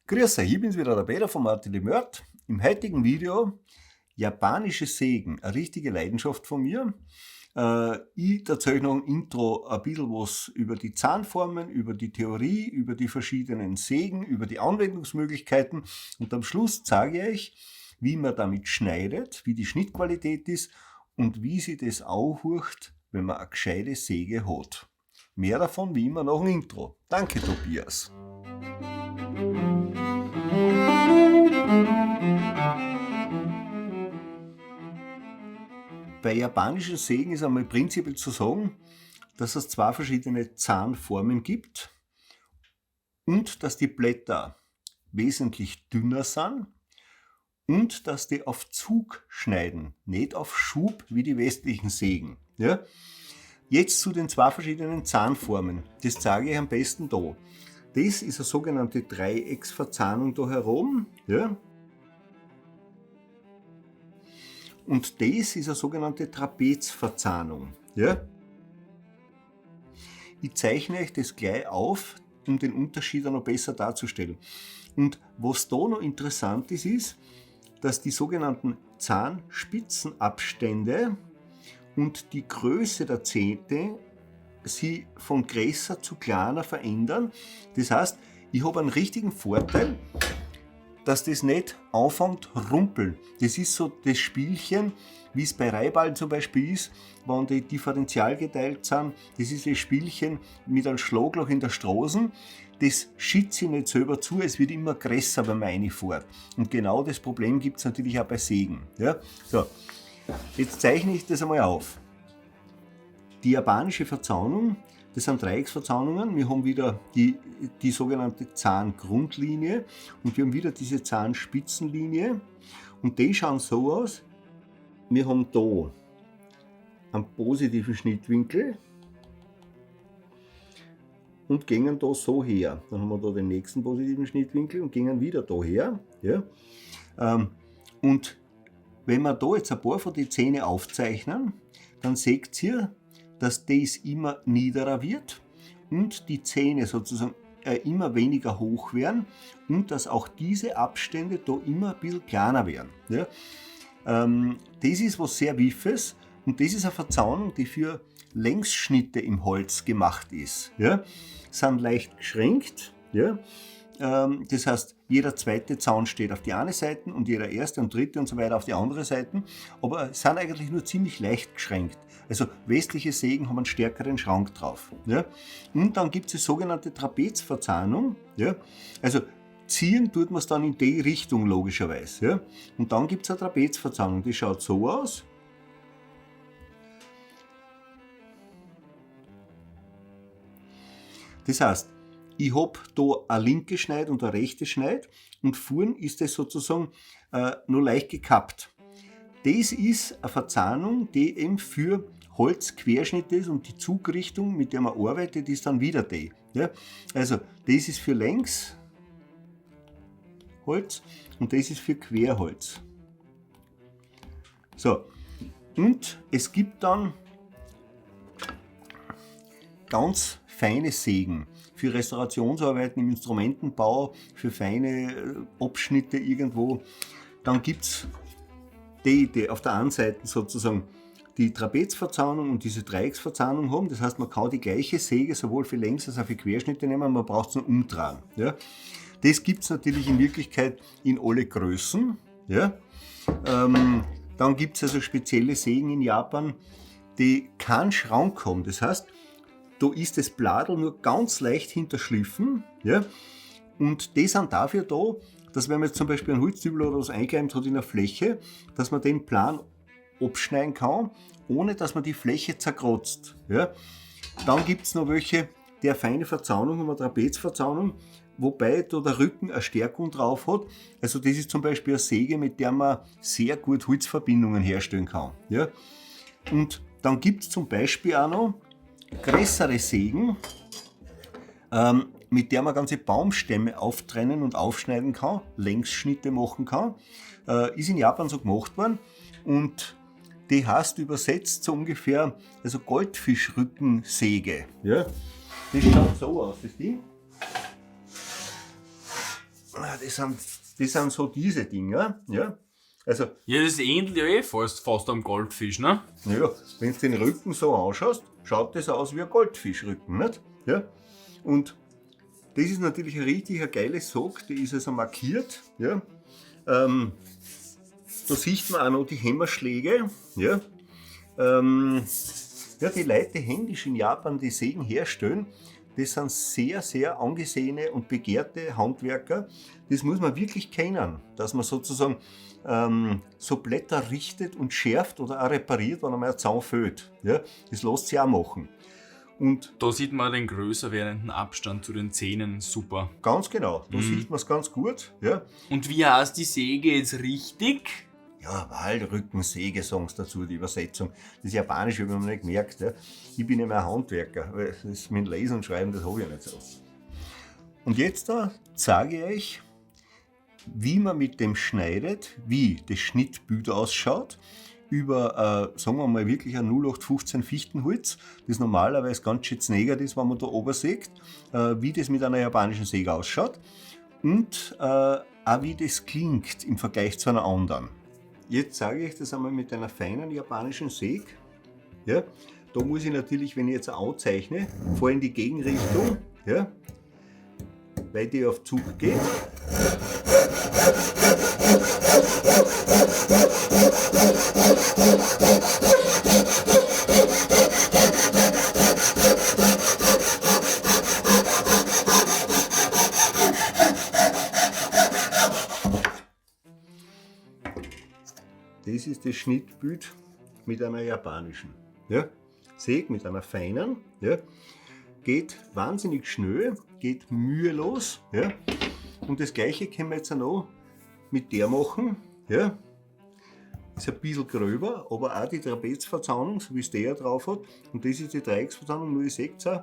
Grüß euch, ich bin's wieder, der Peter von Martin Mörd. Im heutigen Video japanische Sägen, eine richtige Leidenschaft von mir. Ich erzähle noch im Intro ein bisschen was über die Zahnformen, über die Theorie, über die verschiedenen Sägen, über die Anwendungsmöglichkeiten und am Schluss zeige ich euch, wie man damit schneidet, wie die Schnittqualität ist und wie sie das anhört, wenn man eine gescheite Säge hat. Mehr davon wie immer nach dem Intro. Danke, Tobias. Bei japanischen Sägen ist einmal prinzipiell zu sagen, dass es zwei verschiedene Zahnformen gibt und dass die Blätter wesentlich dünner sind und dass die auf Zug schneiden, nicht auf Schub wie die westlichen Sägen. Ja? Jetzt zu den zwei verschiedenen Zahnformen. Das zeige ich am besten da. Das ist eine sogenannte Dreiecksverzahnung da herum. Ja? Und das ist eine sogenannte Trapezverzahnung. Ja? Ich zeichne euch das gleich auf, um den Unterschied noch besser darzustellen. Und was da noch interessant ist, ist, dass die sogenannten Zahnspitzenabstände und die Größe der Zähne sie von größer zu kleiner verändern. Das heißt, ich habe einen richtigen Vorteil, dass das nicht anfängt rumpeln. Das ist so das Spielchen, wie es bei Reiballen zum Beispiel ist, wenn die differenzial geteilt sind. Das ist das Spielchen mit einem Schlagloch in der Straße. Das schützt sich nicht selber zu, es wird immer größer, wenn man reinfährt. Und genau das Problem gibt es natürlich auch bei Sägen. Ja? So, jetzt zeichne ich das einmal auf. Die japanische Verzahnung, das sind Dreiecksverzahnungen. Wir haben wieder die sogenannte Zahngrundlinie und wir haben wieder diese Zahnspitzenlinie. Und die schauen so aus. Wir haben da einen positiven Schnittwinkel und gehen da so her. Dann haben wir da den nächsten positiven Schnittwinkel und gehen wieder da her. Ja? Und wenn wir da jetzt ein paar von den Zähnen aufzeichnen, dann seht ihr, dass das immer niederer wird und die Zähne sozusagen immer weniger hoch werden und dass auch diese Abstände da immer ein bisschen kleiner werden. Ja? Das ist was sehr Wiffes und das ist eine Verzahnung, die für Längsschnitte im Holz gemacht ist. Ja? Sind leicht geschränkt. Ja? Das heißt, jeder zweite Zaun steht auf die eine Seite und jeder erste und dritte und so weiter auf die andere Seite, aber sind eigentlich nur ziemlich leicht geschränkt. Also westliche Sägen haben einen stärkeren Schrank drauf. Ja? Und dann gibt es die sogenannte Trapezverzahnung. Ja? Also ziehen tut man es dann in die Richtung logischerweise. Ja? Und dann gibt es eine Trapezverzahnung, die schaut so aus. Das heißt, ich habe da eine linke Schneid und eine rechte Schneid und vorn ist das sozusagen nur leicht gekappt. Das ist eine Verzahnung, die eben für Holzquerschnitt ist und die Zugrichtung, mit der man arbeitet, ist dann wieder die. Ja? Also das ist für Längsholz und das ist für Querholz. So, und es gibt dann ganz feine Sägen für Restaurationsarbeiten im Instrumentenbau, für feine Abschnitte irgendwo. Dann gibt es die auf der einen Seite sozusagen die Trapezverzahnung und diese Dreiecksverzahnung haben. Das heißt, man kann die gleiche Säge sowohl für Längs- als auch für Querschnitte nehmen, man braucht es nur umdrehen. Ja. Das gibt es natürlich in Wirklichkeit in alle Größen. Ja. Dann gibt es also spezielle Sägen in Japan, die keinen Schrank haben. Das heißt, da ist das Bladel nur ganz leicht hinterschliffen. Ja? Und die sind dafür da, dass wenn man jetzt zum Beispiel einen Holzdübel oder was eingekeimt hat in der Fläche, dass man den plan abschneiden kann, ohne dass man die Fläche zerkratzt. Ja? Dann gibt es noch welche, die eine feine Verzahnung haben, eine Trapezverzahnung, wobei da der Rücken eine Stärkung drauf hat. Also das ist zum Beispiel eine Säge, mit der man sehr gut Holzverbindungen herstellen kann. Ja? Und dann gibt es zum Beispiel auch noch größere Sägen, mit der man ganze Baumstämme auftrennen und aufschneiden kann, Längsschnitte machen kann. Ist in Japan so gemacht worden und die heißt übersetzt so ungefähr also Goldfischrückensäge. Ja? Das schaut so aus, das Ding. Das sind so diese Dinger. Ja? Also, Ja, das ähnelt ja fast am Goldfisch, ne? naja, wenn du den Rücken so anschaust, schaut das aus wie ein Goldfischrücken. Nicht? Ja? Und das ist natürlich ein richtig geiles Sack, die ist also markiert. Ja? Da sieht man auch noch die Hämmerschläge. Ja? Ja, die Leute, die händisch in Japan die Sägen herstellen, das sind sehr, sehr angesehene und begehrte Handwerker. Das muss man wirklich kennen, dass man sozusagen so Blätter richtet und schärft oder auch repariert, wenn einmal ein Zaun fehlt. Ja, das lässt sich auch machen. Und da sieht man den größer werdenden Abstand zu den Zähnen, super. Ganz genau, da sieht man es ganz gut. Ja. Und wie heißt die Säge jetzt richtig? Ja, Waldrückensäge sagen sie dazu, die Übersetzung. Das Japanische habe ich mir nicht gemerkt. Ja. Ich bin ja mehr Handwerker, weil das mit Lesen und Schreiben, das habe ich ja nicht so. Und jetzt da zeige ich euch, wie man mit dem schneidet, wie das Schnittbild ausschaut, über, sagen wir mal, wirklich ein 0815 Fichtenholz, das normalerweise ganz schön znegert ist, wenn man da oben sägt, wie das mit einer japanischen Säge ausschaut und auch wie das klingt im Vergleich zu einer anderen. Jetzt zeige ich das einmal mit einer feinen japanischen Säge. Ja, da muss ich natürlich, wenn ich jetzt anzeichne, vor in die Gegenrichtung, ja, weil die auf Zug geht. Das ist das Schnittbild mit einer japanischen. Ja? Säge mit einer feinen. Ja? Geht wahnsinnig schnell, geht mühelos. Ja? Und das gleiche können wir jetzt auch noch mit der machen. Ja? Ist ein bisschen gröber, aber auch die Trapezverzahnung, so wie es der drauf hat. Und das ist die Dreiecksverzahnung, nur ihr seht auch,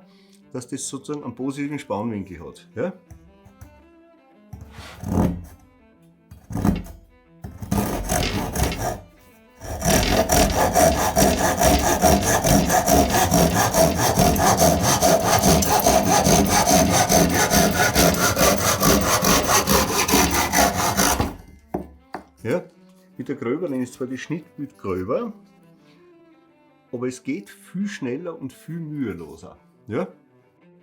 dass das sozusagen einen positiven Spannwinkel hat. Ja? Ja, mit der gröberen ist zwar das Schnittbild gröber, aber es geht viel schneller und viel müheloser. Ja?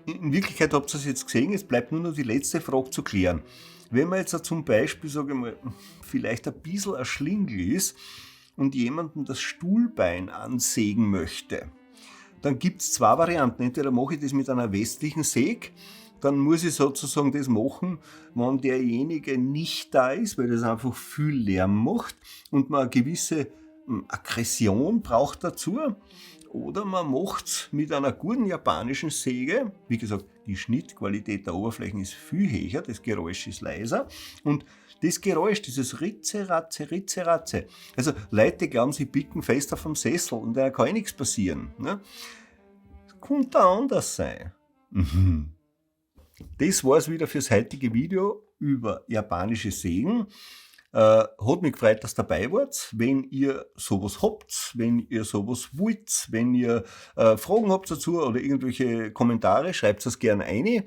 In Wirklichkeit habt ihr es jetzt gesehen, es bleibt nur noch die letzte Frage zu klären. Wenn man jetzt zum Beispiel, sage ich mal, vielleicht ein bisschen ein Schlingel ist und jemanden das Stuhlbein ansägen möchte, dann gibt es zwei Varianten. Entweder mache ich das mit einer westlichen Säge, dann muss ich sozusagen das machen, wenn derjenige nicht da ist, weil das einfach viel Lärm macht und man eine gewisse Aggression braucht dazu. Oder man macht es mit einer guten japanischen Säge. Wie gesagt, die Schnittqualität der Oberflächen ist viel höher, das Geräusch ist leiser. Und das Geräusch, dieses Ritze, Ratze, Ritze, Ratze. Also Leute glauben, sie picken fest auf dem Sessel und da kann nichts passieren. Ne? Das könnte auch anders sein. Das war es wieder fürs heutige Video über japanische Sägen. Hat mich gefreut, dass ihr dabei wart. Wenn ihr sowas habt, wenn ihr sowas wollt, wenn ihr Fragen habt dazu oder irgendwelche Kommentare, schreibt es gerne rein.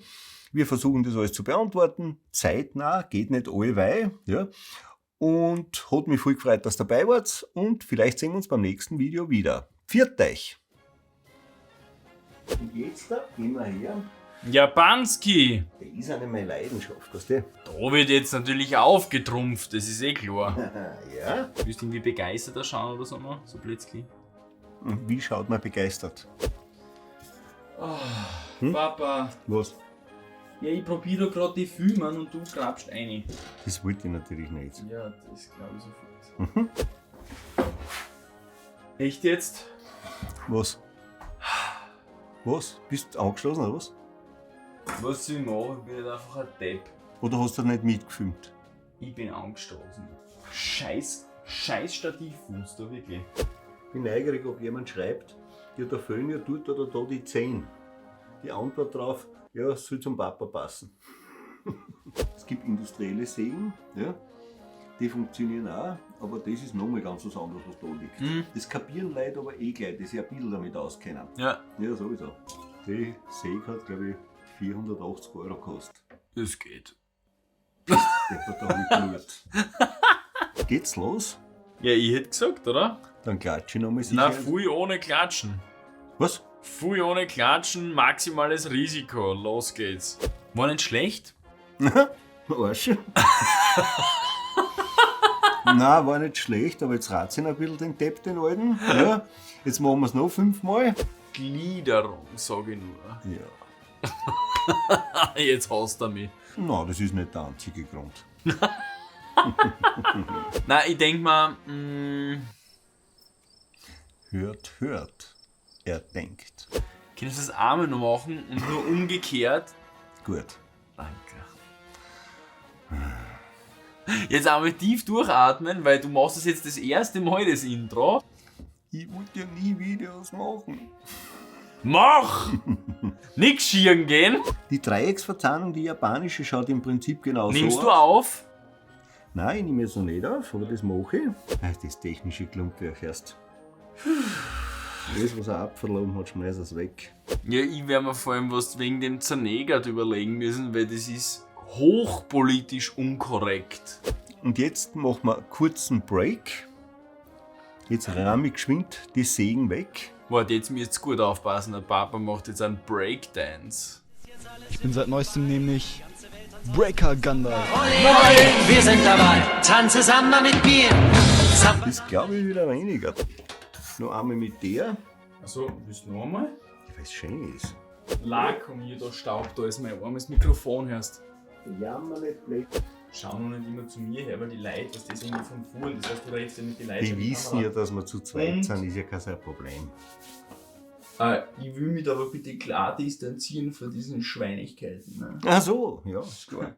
Wir versuchen das alles zu beantworten. Zeitnah, geht nicht allweil. Ja. Und hat mich voll gefreut, dass ihr dabei wart. Und vielleicht sehen wir uns beim nächsten Video wieder. Pfiat euch! Und jetzt gehen wir her. Japanski! Das ist eine meine Leidenschaft, weißt du? Da wird jetzt natürlich aufgetrumpft, das ist eh klar. Ja? Du bist irgendwie begeisterter schauen oder so, ne? So plötzlich. Und wie schaut man begeistert? Oh, Papa. Was? Ja, ich probiere gerade die Filmen und du grabst eine. Das wollte ich natürlich nicht. Ja, das glaube ich sofort. Echt jetzt? Was? Was? Bist du angeschlossen oder was? Was soll ich machen? Ich bin nicht einfach ein Depp. Oder hast du nicht mitgefilmt? Ich bin angestoßen. Scheiß Stativfuß, da wirklich. Ich bin neugierig, ob jemand schreibt, ja, da fehlen ja dort oder da die Zehen. Die Antwort darauf, ja, es soll zum Papa passen. Es gibt industrielle Sägen, ja, die funktionieren auch, aber das ist nochmal ganz was anderes, was da liegt. Das kapieren Leute aber eh gleich, die sich ein bisschen damit auskennen. Ja. Ja, sowieso. Die Säge hat, glaube ich, 480 € gekostet. Das geht. Geht's los? Ja, ich hätte gesagt, oder? Dann klatsche ich nochmal Na, sicher. Pfui ohne Klatschen. Was? Pfui ohne Klatschen, maximales Risiko. Los geht's. War nicht schlecht? Arsch. Nein, war nicht schlecht, aber jetzt rat's ihn ein bisschen den Depp, den alten. Ja, jetzt machen wir es noch 5-mal. Gliederung, sag ich nur. Ja. Jetzt hasst er mich. Nein, das ist nicht der einzige Grund. Nein, ich denk mal, Hört, hört. Er denkt. kannst du das Arme noch machen und nur umgekehrt? Gut. Danke. Jetzt einmal tief durchatmen, weil du machst das jetzt das erste Mal, das Intro. Ich wollte ja nie Videos machen. Mach! Nix schieren gehen. Die Dreiecksverzahnung, die japanische, schaut im Prinzip genau Nimmst so du aus. auf? Nein, ich nehme jetzt noch nicht auf, aber das mache ich. Das technische Klumpwerk erst. Alles, was er abverloren hat, schmeiß es weg. Ja, ich werde mir vor allem was wegen dem Zernegert überlegen müssen, weil das ist hochpolitisch unkorrekt. Und jetzt machen wir einen kurzen Break. Jetzt ramme ich geschwind die Sägen weg. Warte, jetzt müsst ihr gut aufpassen, der Papa macht jetzt einen Breakdance. Ich bin seit neuestem nämlich Breaker Gandalf. Wir sind dabei, tanze Samba mit mir. Das glaube ich wieder weniger. Noch einmal mit der. Also, willst du noch einmal? Weil es schön ist. Lack und hier da staubt, da ist mein armes Mikrofon hörst. Jammer nicht blöd. Schau noch nicht immer zu mir her, weil die Leute, was das irgendwie von Fuhren, das heißt, du redest ja mit den Leuten. Die wissen ja, dass wir zu zweit Und? sind, ist ja kein so ein Problem. Ich will mich aber bitte klar distanzieren von diesen Schweinigkeiten. Ne? Ach so, ja, ist klar.